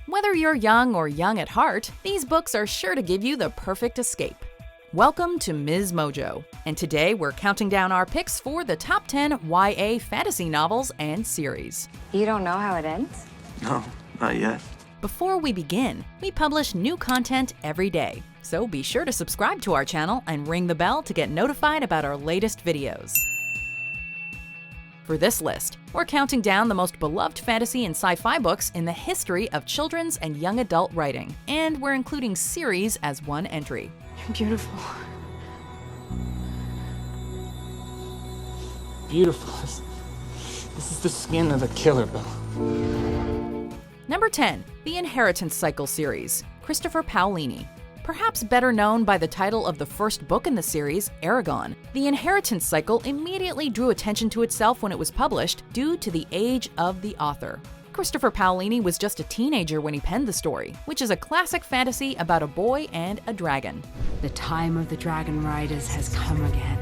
Whether you're young or young at heart, these books are sure to give you the perfect escape. Welcome to MsMojo, and today we're counting down our picks for the top 10 YA fantasy novels and series. You don't know how it ends? No, not yet. Before we begin, we publish new content every day, so be sure to subscribe to our channel and ring the bell to get notified about our latest videos. For this list, we're counting down the most beloved fantasy and sci-fi books in the history of children's and young adult writing, and we're including series as one entry. You're beautiful. Beautiful. This is the skin of a killer, Bill. Number 10, The Inheritance Cycle series, Christopher Paolini. Perhaps better known by the title of the first book in the series, Eragon, The Inheritance Cycle immediately drew attention to itself when it was published due to the age of the author. Christopher Paolini was just a teenager when he penned the story, which is a classic fantasy about a boy and a dragon. The time of the dragon riders has come again.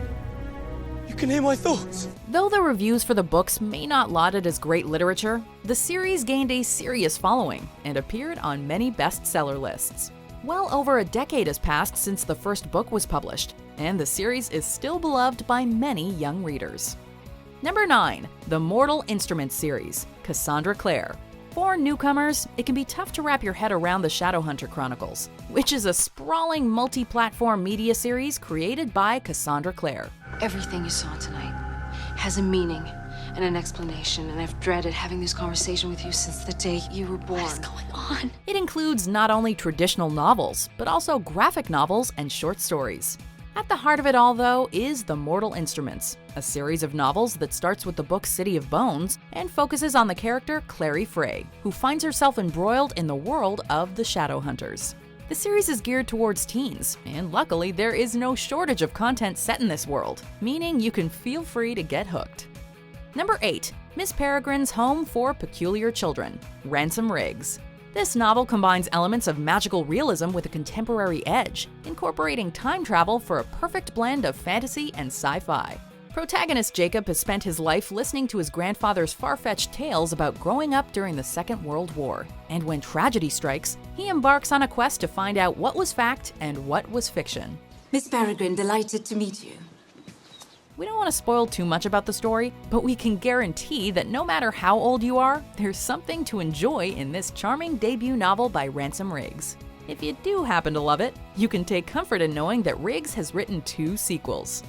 You can hear my thoughts. Though the reviews for the books may not laud it as great literature, the series gained a serious following and appeared on many bestseller lists. Well over a decade has passed since the first book was published, and the series is still beloved by many young readers. Number 9, The Mortal Instruments series, Cassandra Clare. For newcomers, it can be tough to wrap your head around the Shadowhunter Chronicles, which is a sprawling multi-platform media series created by Cassandra Clare. Everything you saw tonight has a meaning and an explanation, and I've dreaded having this conversation with you since the day you were born. What is going on? It includes not only traditional novels, but also graphic novels and short stories. At the heart of it all, though, is The Mortal Instruments, a series of novels that starts with the book City of Bones and focuses on the character Clary Frey, who finds herself embroiled in the world of the Shadowhunters. The series is geared towards teens, and luckily there is no shortage of content set in this world, meaning you can feel free to get hooked. Number 8, Miss Peregrine's Home for Peculiar Children, Ransom Riggs. This novel combines elements of magical realism with a contemporary edge, incorporating time travel for a perfect blend of fantasy and sci-fi. Protagonist Jacob has spent his life listening to his grandfather's far-fetched tales about growing up during the Second World War, and when tragedy strikes, he embarks on a quest to find out what was fact and what was fiction. Miss Peregrine, delighted to meet you. We don't want to spoil too much about the story, but we can guarantee that no matter how old you are, there's something to enjoy in this charming debut novel by Ransom Riggs. If you do happen to love it, you can take comfort in knowing that Riggs has written 2 sequels.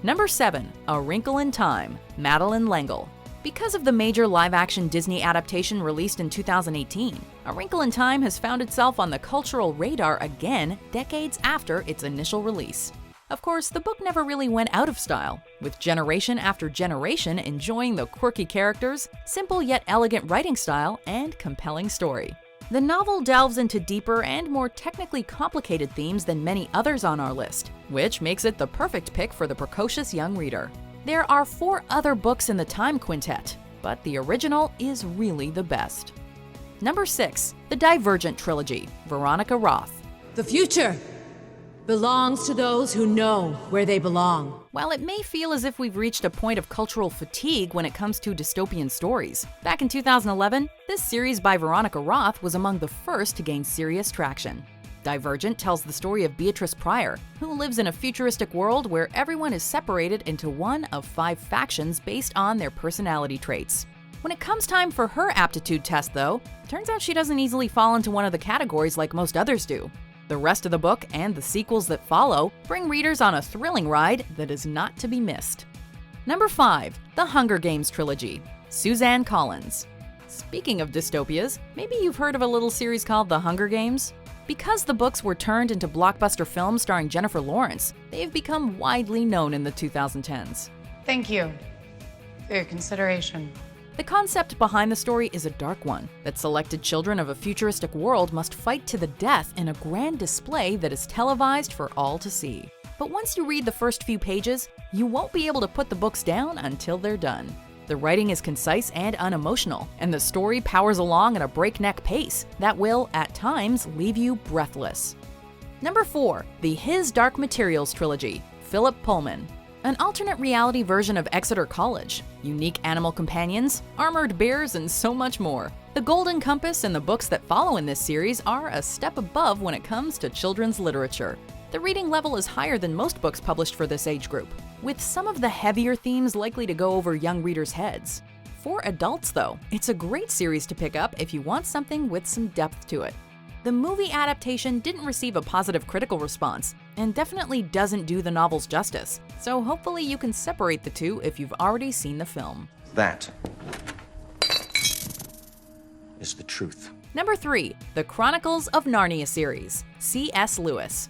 Number 7, A Wrinkle in Time, Madeleine L'Engle. Because of the major live-action Disney adaptation released in 2018, A Wrinkle in Time has found itself on the cultural radar again decades after its initial release. Of course, the book never really went out of style, with generation after generation enjoying the quirky characters, simple yet elegant writing style, and compelling story. The novel delves into deeper and more technically complicated themes than many others on our list, which makes it the perfect pick for the precocious young reader. There are 4 other books in the Time Quintet, but the original is really the best. Number 6, The Divergent trilogy, Veronica Roth. The future belongs to those who know where they belong. While it may feel as if we've reached a point of cultural fatigue when it comes to dystopian stories, back in 2011, this series by Veronica Roth was among the first to gain serious traction. Divergent tells the story of Beatrice Pryor, who lives in a futuristic world where everyone is separated into one of 5 factions based on their personality traits. When it comes time for her aptitude test, though, turns out she doesn't easily fall into one of the categories like most others do. The rest of the book and the sequels that follow bring readers on a thrilling ride that is not to be missed. Number 5, The Hunger Games trilogy, Suzanne Collins. Speaking of dystopias, maybe you've heard of a little series called The Hunger Games? Because the books were turned into blockbuster films starring Jennifer Lawrence, they've become widely known in the 2010s. Thank you for your consideration. The concept behind the story is a dark one, that selected children of a futuristic world must fight to the death in a grand display that is televised for all to see. But once you read the first few pages, you won't be able to put the books down until they're done. The writing is concise and unemotional, and the story powers along at a breakneck pace that will, at times, leave you breathless. Number 4, the His Dark Materials trilogy, Philip Pullman. An alternate reality version of Exeter College, unique animal companions, armored bears, and so much more. The Golden Compass and the books that follow in this series are a step above when it comes to children's literature. The reading level is higher than most books published for this age group, with some of the heavier themes likely to go over young readers' heads. For adults, though, it's a great series to pick up if you want something with some depth to it. The movie adaptation didn't receive a positive critical response, and definitely doesn't do the novels justice, so hopefully you can separate the two if you've already seen the film. That is the truth. Number 3, the Chronicles of Narnia series, C.S. Lewis.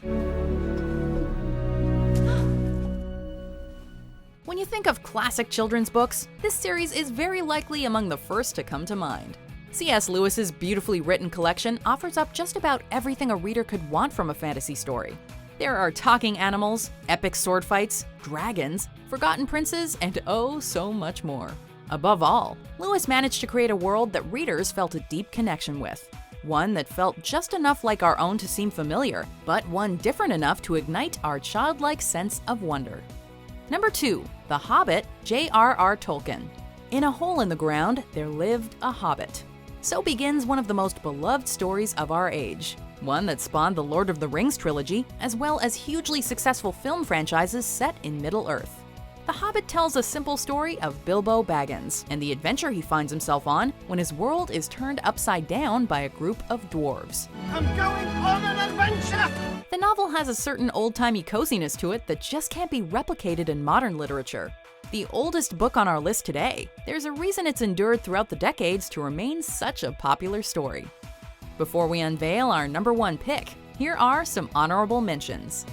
When you think of classic children's books, this series is very likely among the first to come to mind. C.S. Lewis's beautifully written collection offers up just about everything a reader could want from a fantasy story. There are talking animals, epic sword fights, dragons, forgotten princes, and oh, so much more. Above all, Lewis managed to create a world that readers felt a deep connection with. One that felt just enough like our own to seem familiar, but one different enough to ignite our childlike sense of wonder. Number 2, The Hobbit, JRR Tolkien. In a hole in the ground, there lived a hobbit. So begins one of the most beloved stories of our age, one that spawned the Lord of the Rings trilogy, as well as hugely successful film franchises set in Middle-earth. The Hobbit tells a simple story of Bilbo Baggins and the adventure he finds himself on when his world is turned upside down by a group of dwarves. I'm going on an adventure! The novel has a certain old-timey coziness to it that just can't be replicated in modern literature. The oldest book on our list today, there's a reason it's endured throughout the decades to remain such a popular story. Before we unveil our number 1 pick, here are some honorable mentions.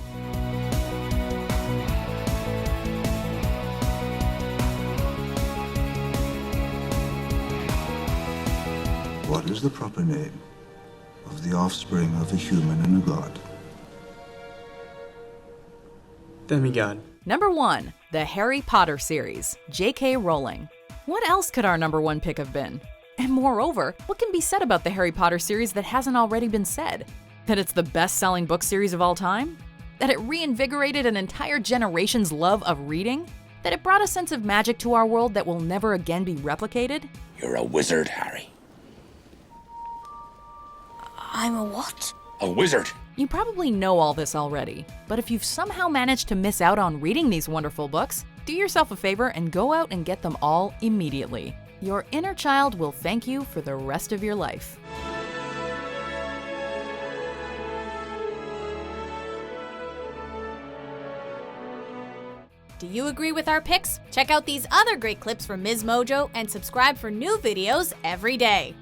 What is the proper name of the offspring of a human and a god? Demigod. Number 1, the Harry Potter series, J.K. Rowling. What else could our number 1 pick have been? And moreover, what can be said about the Harry Potter series that hasn't already been said? That it's the best-selling book series of all time? That it reinvigorated an entire generation's love of reading? That it brought a sense of magic to our world that will never again be replicated? You're a wizard, Harry. I'm a what? A wizard. You probably know all this already, but if you've somehow managed to miss out on reading these wonderful books, do yourself a favor and go out and get them all immediately. Your inner child will thank you for the rest of your life. Do you agree with our picks? Check out these other great clips from MsMojo and subscribe for new videos every day.